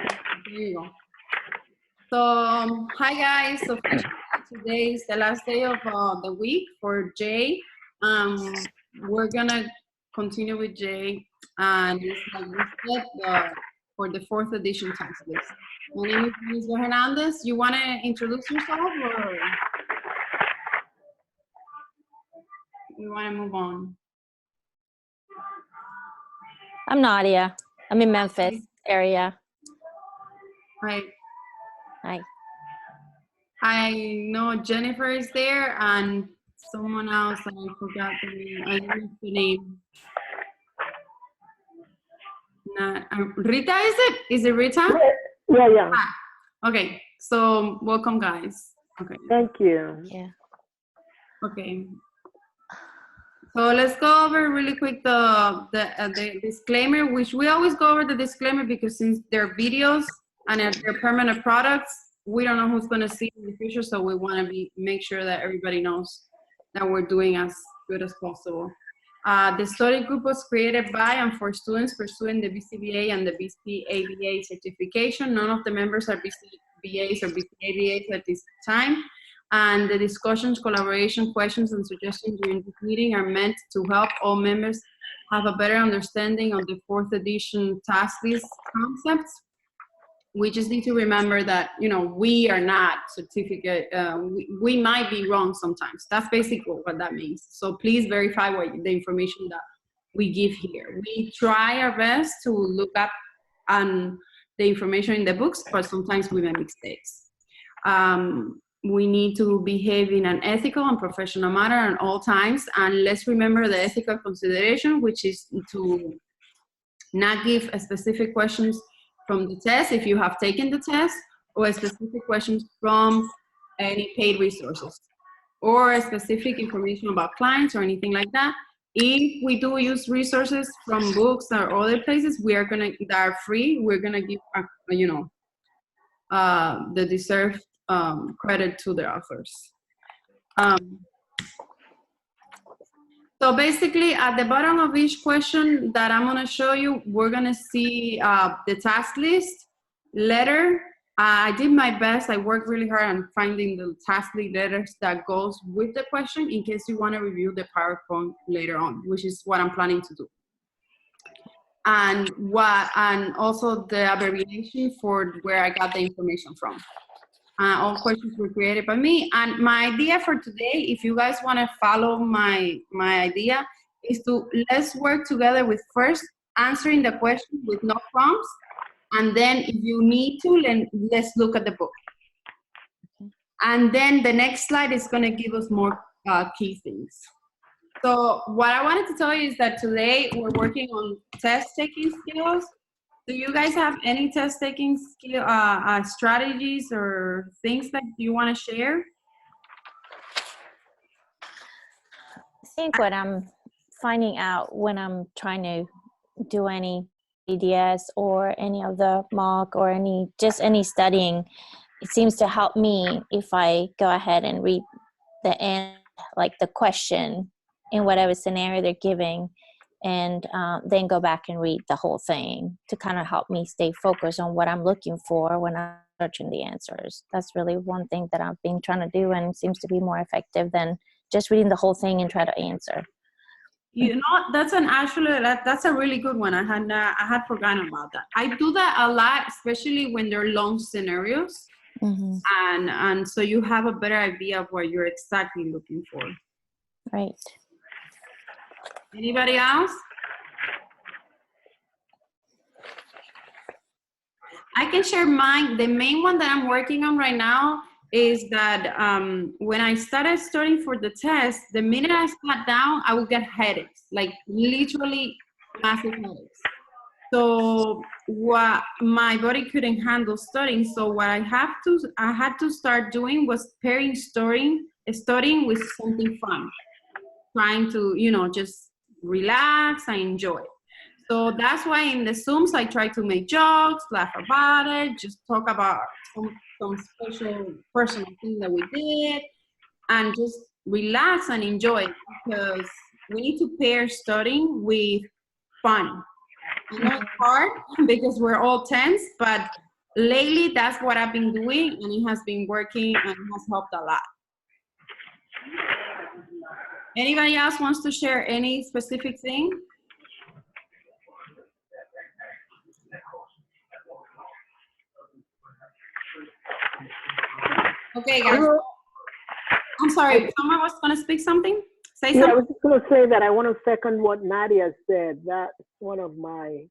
There you go. So, hi guys. So today is the last day of the week for Jay. We're gonna continue with Jay, and it's like we said, for the 4th edition text list. My name is Yenisbel Hernandez. You want to introduce yourself, or you want to move on? I'm Nadia. I'm in Memphis area. Hi. Hi. I know Jennifer is there, and someone else, and I forgot the name. I don't know the name. Not, Rita, is it? Is it Rita? Yeah. Ah, okay, so welcome, guys. Okay. Thank you. Yeah. Okay. So let's go over really quick the disclaimer, which we always go over the disclaimer because since they're videos and they're permanent products, we don't know who's going to see in the future, so we want to make sure that everybody knows that we're doing as good as possible. The study group was created by and for students pursuing the BCBA and the BCBA certification. None of the members are BCBAs or BCBAs at this time. And the discussions, collaboration, questions, and suggestions during this meeting are meant to help all members have a better understanding of the 4th edition task list concepts. We just need to remember that, you know, we are not certificate, we might be wrong sometimes. That's basically what that means. So please verify the information that we give here. We try our best to look up on the information in the books, but sometimes we make mistakes. We need to behave in an ethical and professional manner at all times. And let's remember the ethical consideration, which is to not give specific questions from the test if you have taken the test, or specific questions from any paid resources, or specific information about clients or anything like that. If we do use resources from books or other places, we are gonna, that are free, we're gonna give, you know, the deserved credit to the authors. So basically, at the bottom of each question that I'm gonna show you, we're gonna see the task list, letter. I did my best. I worked really hard on finding the task list letters that goes with the question in case you wanna review the PowerPoint later on, which is what I'm planning to do. And also the abbreviation for where I got the information from. All questions were created by me. And my idea for today, if you guys want to follow my idea, is to let's work together with first answering the question with no prompts. And then if you need to, then let's look at the book. And then the next slide is going to give us more key things. So what I wanted to tell you is that today we're working on test-taking skills. Do you guys have any test-taking skill strategies or things that you want to share? I think what I'm finding out when I'm trying to do any EDS or any of the mock or any studying, it seems to help me if I go ahead and read the end, like the question in whatever scenario they're giving, and then go back and read the whole thing to kind of help me stay focused on what I'm looking for when I'm searching the answers. That's really one thing that I've been trying to do, and seems to be more effective than just reading the whole thing and try to answer. You know, that's a really good one. I had forgotten about that. I do that a lot, especially when they're long scenarios. Mm-hmm. And so you have a better idea of what you're exactly looking for. Right. Anybody else? I can share mine. The main one that I'm working on right now is that when I started studying for the test, the minute I sat down, I would get headaches, like literally massive headaches. So what my body couldn't handle studying. So what I had to start doing was pairing studying with something fun, trying to, you know, just relax and enjoy. So that's why in the Zooms, I try to make jokes, laugh about it, just talk about some special personal thing that we did, and just relax and enjoy it, because we need to pair studying with fun. I know it's hard because we're all tense, but lately, that's what I've been doing, and it has been working and it has helped a lot. Anybody else wants to share any specific thing? Okay, guys. I'm sorry, someone was going to speak something? Say something? Yeah, I was just going to say that I want to second what Nadia said. That's one of my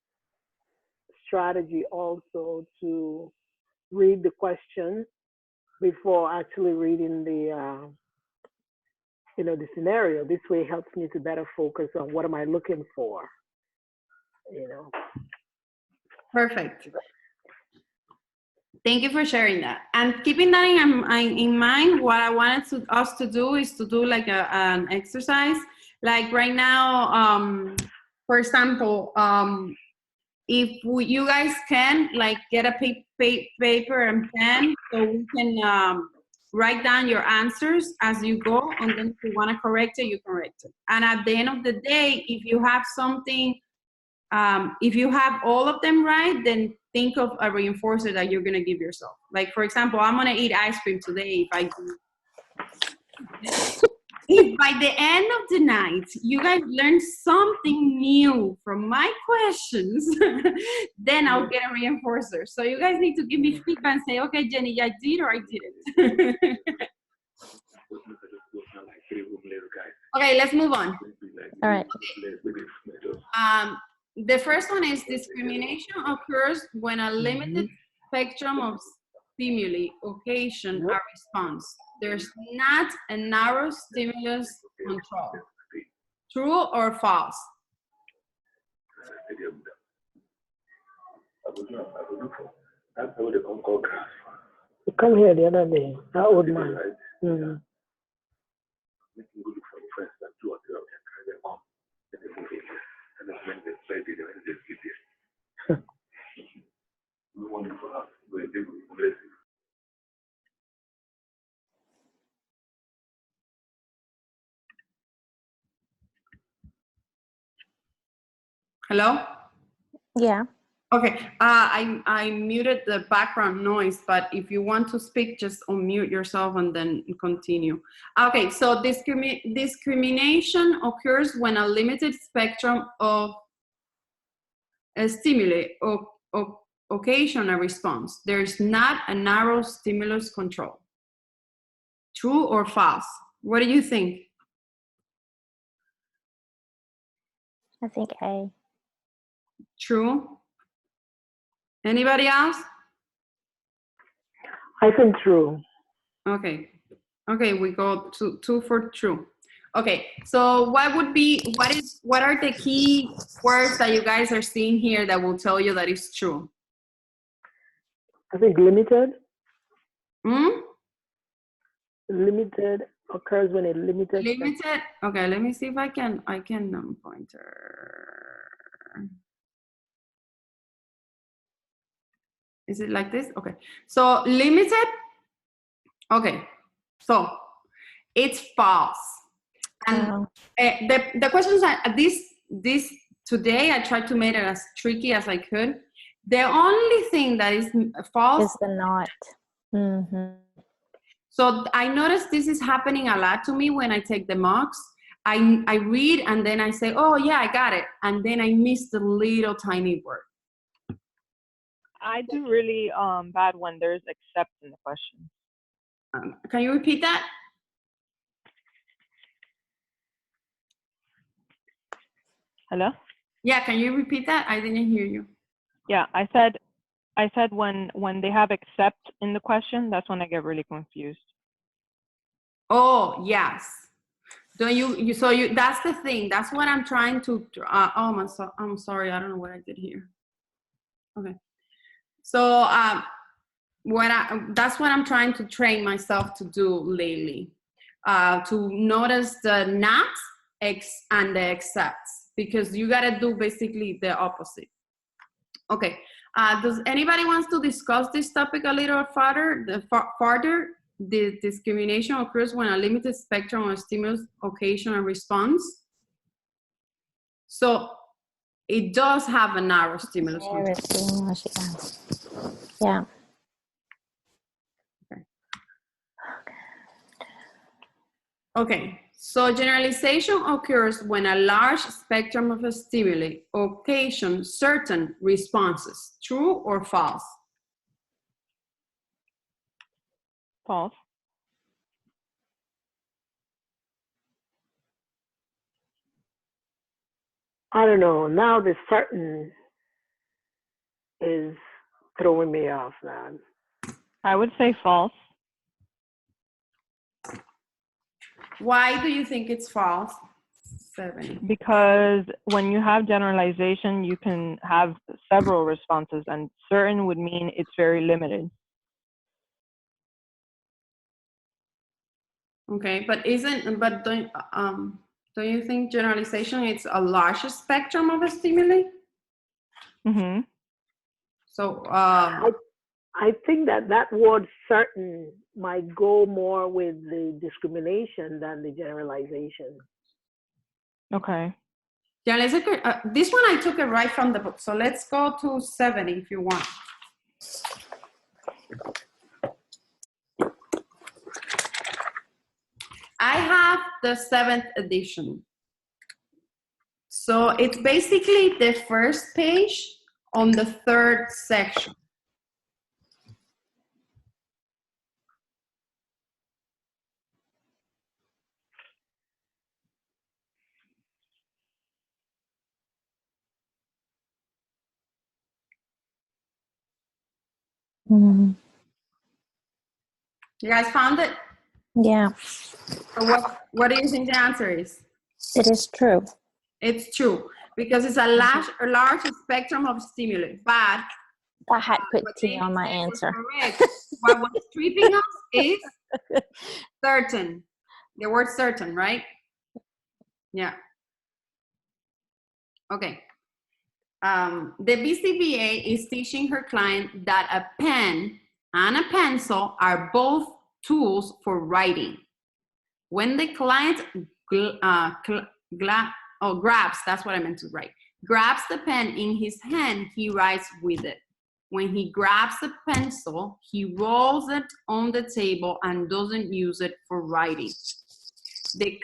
strategy also, to read the question before actually reading the, the scenario. This way it helps me to better focus on what am I looking for, Perfect. Thank you for sharing that. And keeping that in mind, what I wanted us to do is to do like an exercise. Like right now, for example, if you guys can like get a paper and pen, so we can write down your answers as you go, and then if you want to correct it, you correct it. And at the end of the day, if you have something, if you have all of them right, then think of a reinforcer that you're going to give yourself. Like, for example, I'm going to eat ice cream today. If by the end of the night, you guys learn something new from my questions, then I'll get a reinforcer. So you guys need to give me feedback and say, okay, Jenny, I did or I didn't. Okay, let's move on. All right. The first one is discrimination occurs when a limited spectrum of stimuli occasion a response. There's not a narrow stimulus control. True or false? Come here the other day, that old man. Hello? Yeah. Okay, I muted the background noise, but if you want to speak, just unmute yourself and then continue. Okay, so discrimination occurs when a limited spectrum of stimuli occasion a response. There's not a narrow stimulus control. True or false? What do you think? I think A. True. Anybody else? I think true. Okay. Okay, we go two for true. Okay, so what are the key words that you guys are seeing here that will tell you that it's true? I think limited. Hmm? Limited occurs when a limited. Limited. Okay, let me see if I can pointer. Is it like this? Okay. So limited. Okay. So it's false. And the questions are this today, I tried to make it as tricky as I could. The only thing that is false is the not. Mm-hmm. So I noticed this is happening a lot to me when I take the mocks. I read and then I say, oh yeah, I got it. And then I miss the little tiny word. I do really bad when there's except in the question. Can you repeat that? Hello? Yeah, can you repeat that? I didn't hear you. Yeah, I said when they have except in the question, that's when I get really confused. Oh, yes. Don't you that's the thing. That's what I'm trying to I'm sorry, I don't know what I did here. Okay. So that's what I'm trying to train myself to do lately. To notice the nots and the excepts, because you got to do basically the opposite. Okay. Does anybody wants to discuss this topic a little further? The discrimination occurs when a limited spectrum of stimulus occasion a response. So it does have a narrow stimulus. Yeah. Okay, so generalization occurs when a large spectrum of stimuli occasions certain responses. True or false? False. I don't know. Now the certain is throwing me off, man. I would say false. Why do you think it's false? 70. Because when you have generalization, you can have several responses, and certain would mean it's very limited. Okay, but don't you think generalization is a large spectrum of stimuli? Mm-hmm. So I think that word certain might go more with the discrimination than the generalization. Okay. generalization, this one I took it right from the book. So let's go to 70 if you want. I have the 7th edition. So it's basically the first page on the 3rd section. Mm, You guys found it? yeah, So what do you think the answer is? it is true. It's true, because it's a large spectrum of stimuli. But I had put what T Jamie on my said was answer. correct. What was tripping us is certain. The word certain, right? Yeah. Okay. The BCBA is teaching her client that a pen and a pencil are both tools for writing. When the client grabs, that's what I meant to write, grabs the pen in his hand, he writes with it. When he grabs the pencil, he rolls it on the table and doesn't use it for writing. The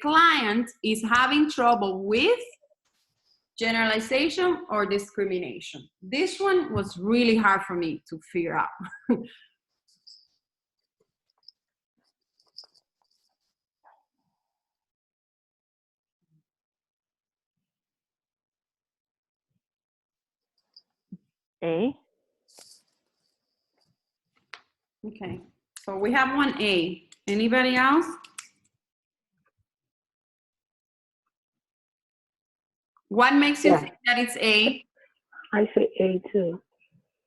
client is having trouble with generalization or discrimination. This one was really hard for me to figure out. A. Okay, so we have 1A. Anybody else? What makes you think that it's A? I say A too,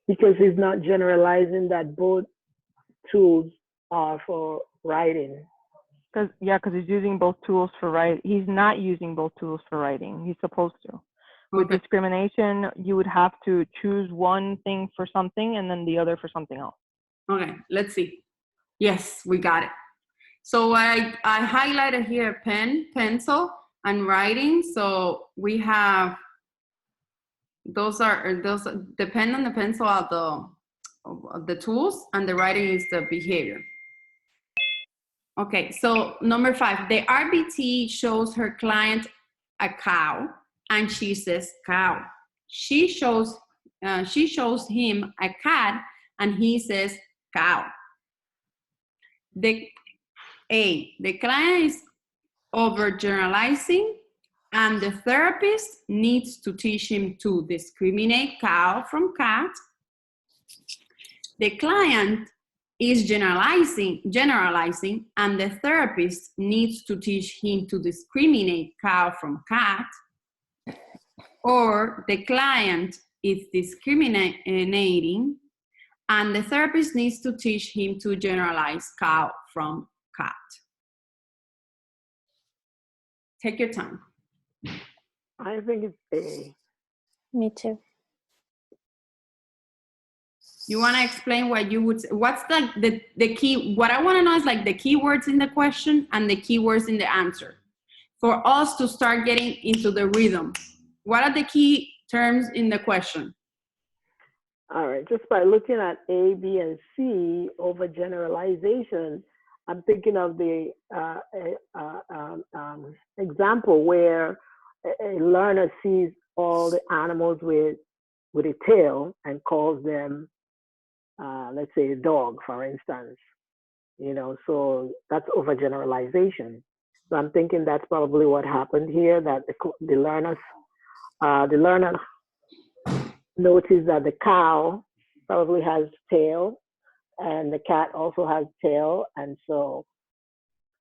because he's not generalizing that both tools are for writing. Because he's using both tools for writing. He's not using both tools for writing. He's supposed to. With discrimination, you would have to choose one thing for something and then the other for something else. Okay, let's see. Yes, we got it. So I highlighted here pen, pencil, and writing. So we have those the pen and the pencil are the tools, and the writing is the behavior. Okay, so number 5, the RBT shows her client a cow, and she says cow. She shows him a cat, and he says cow. The client is overgeneralizing, and the therapist needs to teach him to discriminate cow from cat. The client is generalizing, and the therapist needs to teach him to discriminate cow from cat. Or the client is discriminating, and the therapist needs to teach him to generalize cow from cat. Take your time. I think it's A. Me too. You want to explain what you would say? What's the key? What I want to know is like the keywords in the question and the keywords in the answer for us to start getting into the rhythm. What are the key terms in the question? All right, just by looking at A, B, and C, overgeneralization, I'm thinking of the example where a learner sees all the animals with a tail and calls them, let's say, a dog, for instance. You know, so that's overgeneralization. So I'm thinking that's probably what happened here. That the learner noticed that the cow probably has tail, and the cat also has tail, and so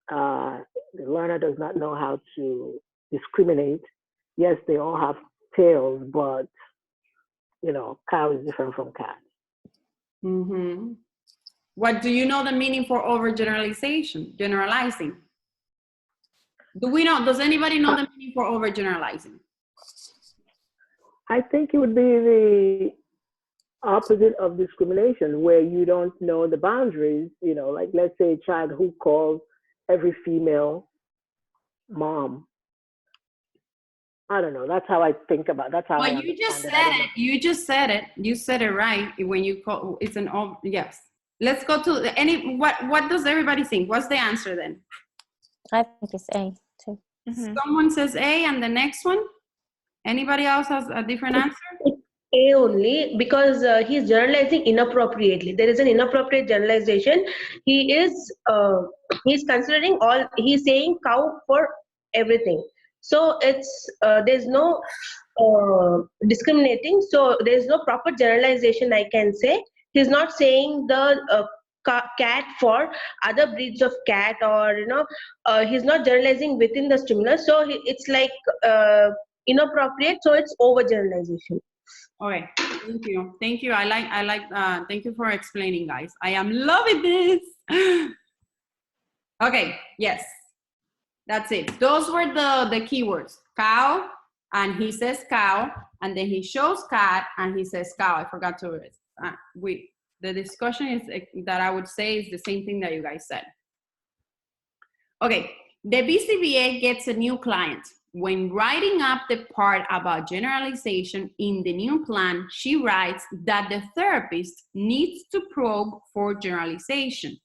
the learner does not know how to discriminate. Yes, they all have tails, but you know, cow is different from cat. Mm-hmm. What do you know the meaning for overgeneralization? Generalizing. Do we know? Does anybody know the meaning for overgeneralizing? I think it would be the opposite of discrimination, where you don't know the boundaries. You know, like let's say a child who calls every female mom. I don't know. That's how I think about. That's how I Well, understand you just it. said it. You just said it. You said it right when you call. It's an yes. Let's go to any. What does everybody think? What's the answer then? I think it's A too. Someone says A, and the next one. Anybody else has a different answer? A only, because he's generalizing inappropriately. There is an inappropriate generalization. He's considering all. He's saying cow for everything. So it's there's no discriminating. So there's no proper generalization, I can say. He's not saying the cat for other breeds of cat, or he's not generalizing within the stimulus. So it's like inappropriate. So it's overgeneralization. All right. Thank you. Thank you. I like. Thank you for explaining, guys. I am loving this. Okay. Yes. That's it. Those were the keywords. Cow, and he says cow, and then he shows cat, and he says cow. I forgot to. The discussion is that I would say is the same thing that you guys said. Okay. The BCBA gets a new client. When writing up the part about generalization in the new plan, she writes that the therapist needs to probe for generalization.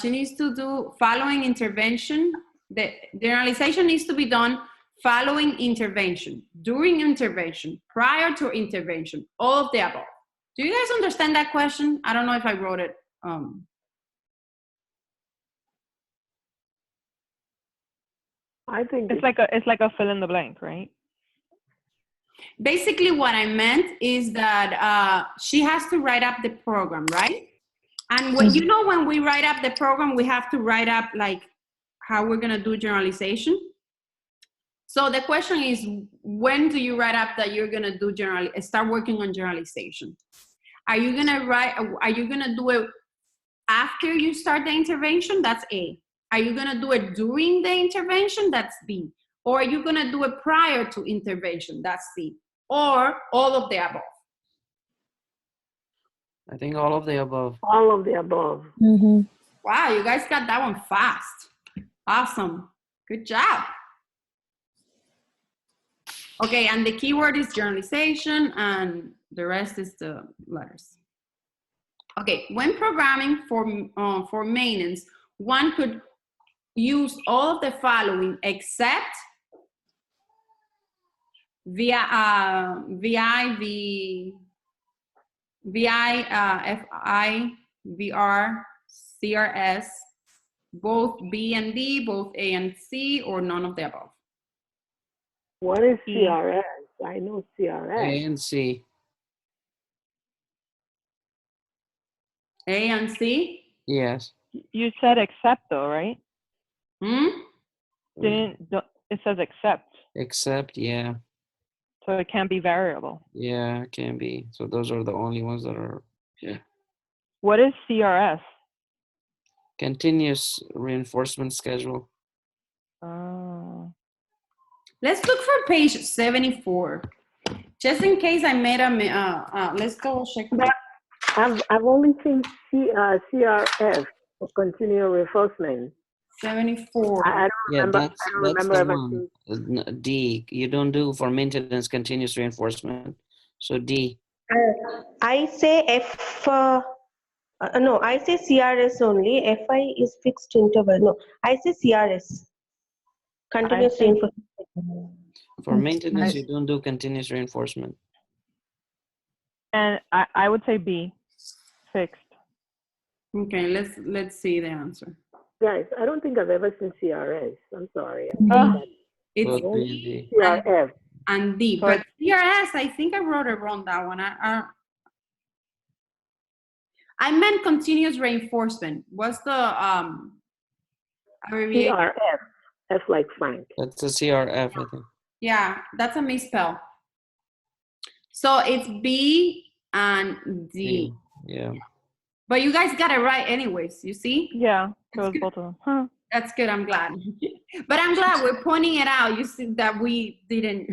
She needs to do following intervention. The generalization needs to be done following intervention, during intervention, prior to intervention, all of the above. Do you guys understand that question? I don't know if I wrote it. I think It's like a fill in the blank, right? Basically, what I meant is that she has to write up the program, right? And when when we write up the program, we have to write up like how we're gonna do generalization. So the question is, when do you write up that you're gonna do start working on generalization? Are you gonna do it after you start the intervention? That's A. Are you gonna do it during the intervention? That's B. Or are you gonna do it prior to intervention? That's C. Or all of the above? I think all of the above. all of the above. Mm-hmm. Wow, you guys got that one fast. Awesome. Good job. Okay, and the keyword is generalization, and the rest is the letters. Okay, when programming for maintenance, one could use all of the following except VI, FI, VR, CRS, both B and D, both A and C, or none of the above. What is CRS? I know CRS. A and C. A and C? Yes. You said except though, right? Hmm? It says except, Except, yeah. so it can't be variable. Yeah, it can be. So those are the only ones that are, yeah. What is CRS? Continuous reinforcement schedule. Oh. Let's look for page 74. Just in case I made a, let's go check. I've only seen CRF, for continual reinforcement. 74. I don't Yeah, remember. that's I don't remember the ever one. seeing. D, you don't do for maintenance continuous reinforcement. So D. I say no, I say CRS only. FI is fixed interval. No, I say CRS. Continuous think- reinforcement. For maintenance, Nice. you don't do continuous reinforcement. And I would say B, fixed. Okay, let's see the answer. Guys, I don't think I've ever seen CRS. I'm sorry. It's Both Oh, B and D. CRF. and D, So but CRS, I think I wrote it wrong, that one. I meant continuous reinforcement. What's the abbreviation? CRF. F like Frank. That's a CRF, I think. Yeah, that's a misspell. So it's B and D. D. Yeah. But you guys got it right anyways, you see? Yeah, so it's both of them. Huh. That's good, I'm glad. But I'm glad we're pointing it out. You see that we didn't,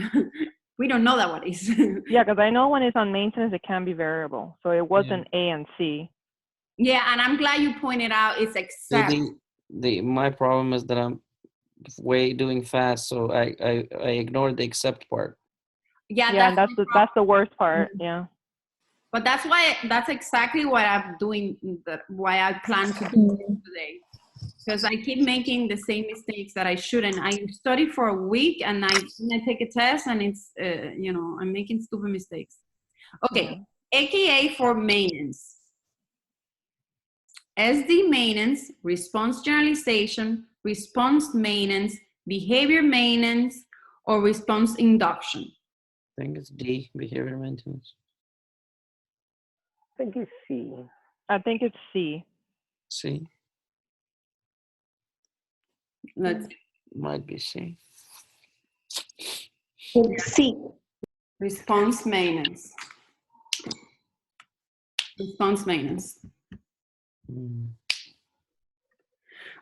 we don't know that what is. Yeah, because I know when it's on maintenance, it can be variable. So it wasn't A and C. Yeah, and I'm glad you pointed out it's So except. my problem is that I'm way doing fast, so I ignored the except part. Yeah, Yeah, that's that's the worst part. Yeah. but that's exactly what I'm doing, why I plan to do this today. Because I keep making the same mistakes that I shouldn't. I study for a week and I take a test and it's, I'm making stupid mistakes. Okay, AKA for maintenance. SD maintenance, response generalization, response maintenance, behavior maintenance, or response induction. I think it's D, behavior maintenance. I think it's C. I think it's C. C. Let's Might be C. C. response maintenance. Response maintenance. Mm.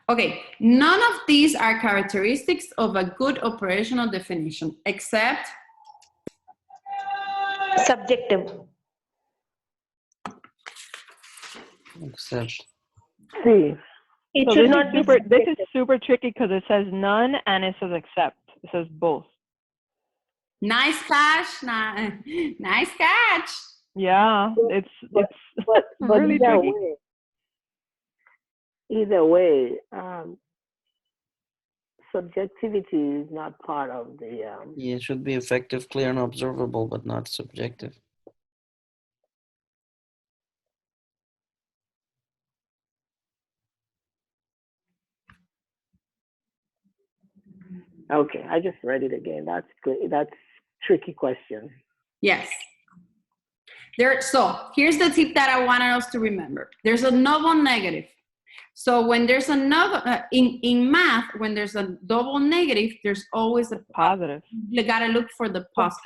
Okay, none of these are characteristics of a good operational definition, except Subjective. Except. C. It So should this not is be super. This is subjective. super tricky because it says none and it says except. It says both. nice catch, nice catch. Yeah, it's But really tricky. Either way, subjectivity is not part of the. Yeah, it should be effective, clear, and observable, but not subjective. Okay, I just read it again. That's good. That's tricky question. Yes. So here's the tip that I wanted us to remember. There's a double negative. So when there's another, in math, when there's a double negative, there's always a Positive. You gotta look for the positive.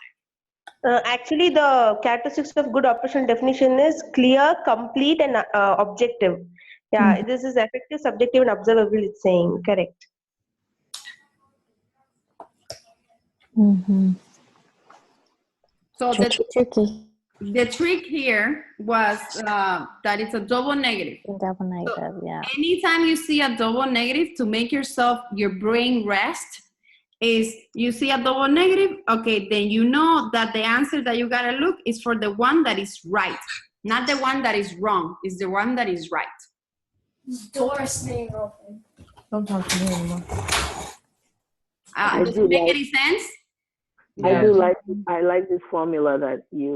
Actually, the characteristics of good operational definition is clear, complete, and objective. Yeah, this is effective, subjective, and observable. It's saying correct. Mm-hmm. So Tricky. the trick here was that it's a double negative. Double negative, yeah. Anytime you see a double negative, to make your brain rest, is you see a double negative, okay, then you know that the answer that you gotta look is for the one that is right, not the one that is wrong. It's the one that is right. Door staying open. Don't talk to me anymore. Does it make any sense? I do like. I like this formula that you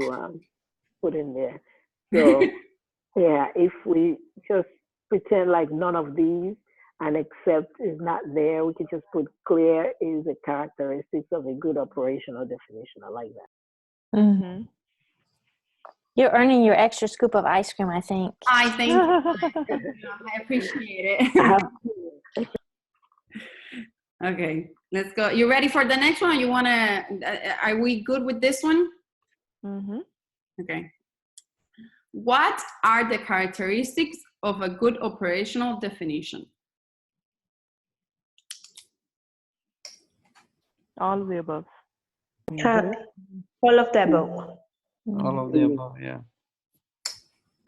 put in there. So yeah, if we just pretend like none of these and except is not there, we can just put clear is a characteristics of a good operational definition. I like that. Mm-hmm. You're earning your extra scoop of ice cream, I think. I think I appreciate it. Okay, let's go. You ready for the next one? You wanna? Are we good with this one? Mm-hmm. Okay. What are the characteristics of a good operational definition? All of the above. All of the above. All of the above, yeah.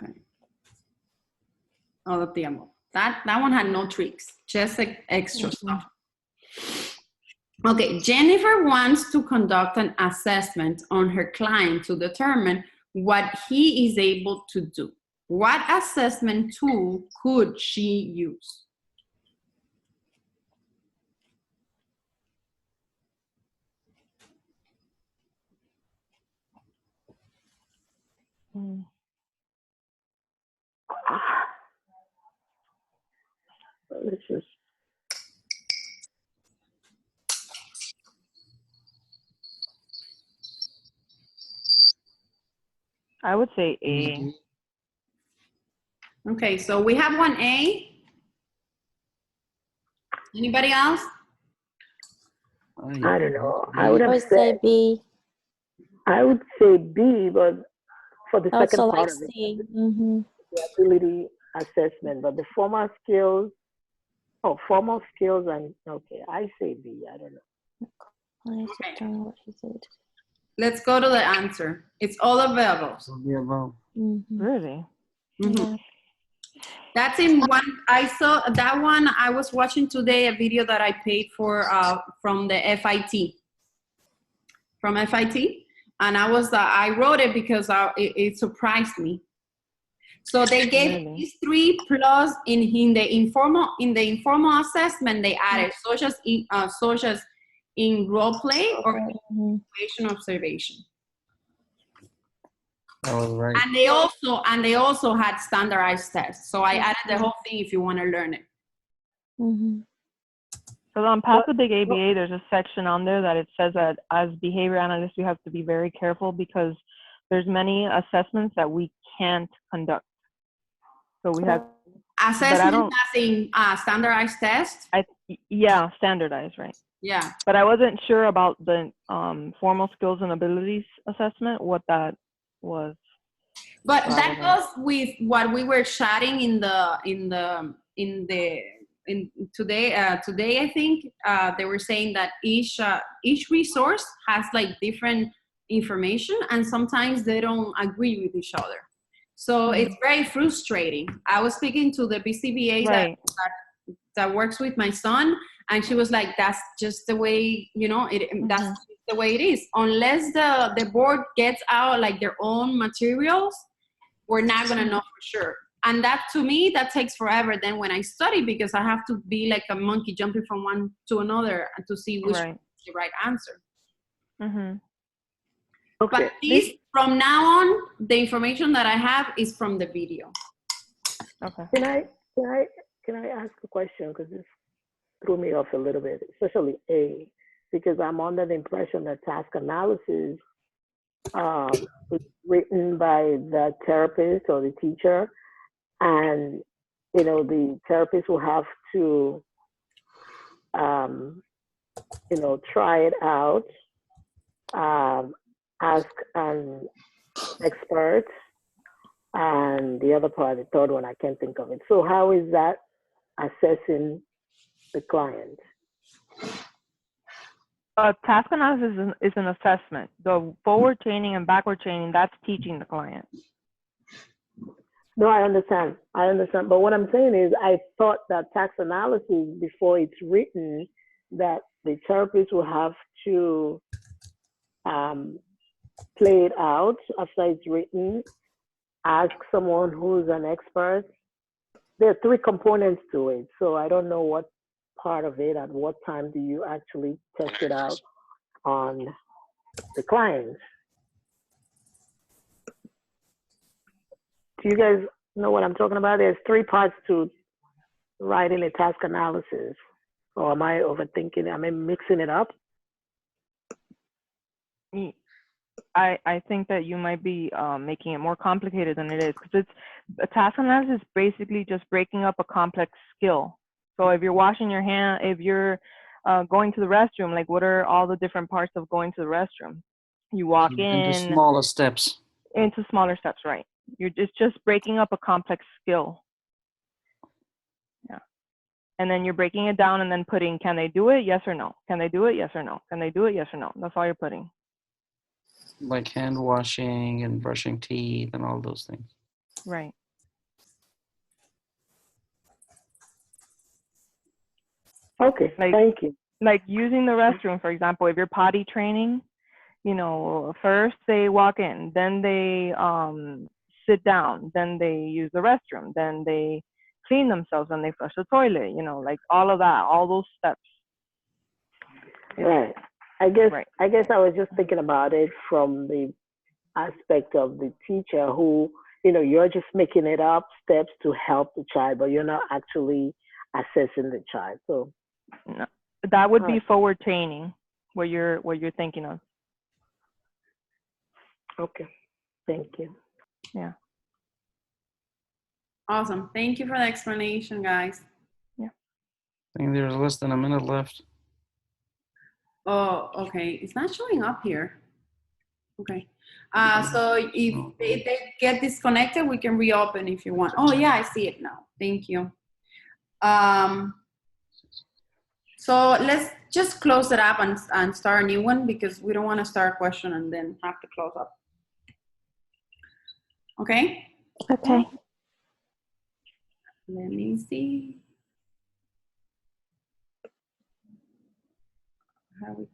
Okay. All of the above. That one had no tricks, just like extra stuff. Okay, Jennifer wants to conduct an assessment on her client to determine what he is able to do. What assessment tool could she use? Let's just. I would say A. Okay, so we have 1A. Anybody else? I don't know. I would I have would say said. B. I would say B, but for the Also second like part of it, C. the ability assessment, but the formal skills. Oh, formal skills and okay. I say B. I don't know. I just don't know what she said. Let's go to the answer. It's all available. Really? Mm-hmm. That's in one. I saw that one. I was watching today a video that I paid for from the FIT. From FIT, and I wrote it because it surprised me. So they gave these 3 plus in the informal assessment they added such as in role play or situation observation. Oh, right. And they also had standardized tests. So I added the whole thing if you want to learn it. So on Pass the Big ABA, there's a section on there that it says that as behavior analysts, we have to be very careful because there's many assessments that we can't conduct. So we have assessment as in standardized test. Yeah, standardized, right? Yeah. But I wasn't sure about the formal skills and abilities assessment, what that was. But that goes with what we were chatting today. I think they were saying that each resource has like different information, and sometimes they don't agree with each other. So it's very frustrating. I was speaking to the BCBA that works with my son, and she was like, "That's just the way, that's just the way it is. Unless the board gets out like their own materials, we're not gonna know for sure." And that, to me, that takes forever then when I study, because I have to be like a monkey jumping from one to another to see which is the right answer. Okay. But from now on, the information that I have is from the video. Okay. Can I ask a question? Because this threw me off a little bit, especially A, because I'm under the impression that task analysis is written by the therapist or the teacher, and the therapist will have to try it out, ask an expert, and the other part, the third one, I can't think of it. So how is that assessing the client? Task analysis is an assessment. The forward chaining and backward chaining, that's teaching the client. No, I understand. But what I'm saying is, I thought that task analysis, before it's written, that the therapist will have to play it out after it's written, ask someone who's an expert. There are 3 components to it. So I don't know what part of it, at what time do you actually test it out on the client? Do you guys know what I'm talking about? There's 3 parts to writing a task analysis. Or am I overthinking? Am I mixing it up? I think that you might be making it more complicated than it is, because a task analysis is basically just breaking up a complex skill. So if you're washing your hand, if you're going to the restroom, like what are all the different parts of going to the restroom? You walk into in. smaller steps. Into smaller steps, right. It's just breaking up a complex skill. Yeah. And then you're breaking it down and then putting, can they do it? Yes or no. Can they do it? Yes or no. Can they do it? Yes or no. That's all you're putting. Like hand washing and brushing teeth and all those things. Right. Okay, thank you. Like using the restroom, for example, if you're potty training, you know, first they walk in, then they sit down, then they use the restroom, then they clean themselves and they flush the toilet, you know, like all of that, all those steps. Right. I guess Right. I was just thinking about it from the aspect of the teacher who, you know, you're just making it up steps to help the child, but you're not actually assessing the child. So No, that would be Right. forward training, what you're thinking of. okay. Thank you. Yeah. Awesome. Thank you for the explanation, guys. I think there's less than a minute left. Oh, okay. It's not showing up here. Okay. So if they get disconnected, we can reopen if you want. Oh, yeah, I see it now. Thank you. So let's just close it up and start a new one because we don't want to start a question and then have to close up. Okay? Okay. Let me see. How we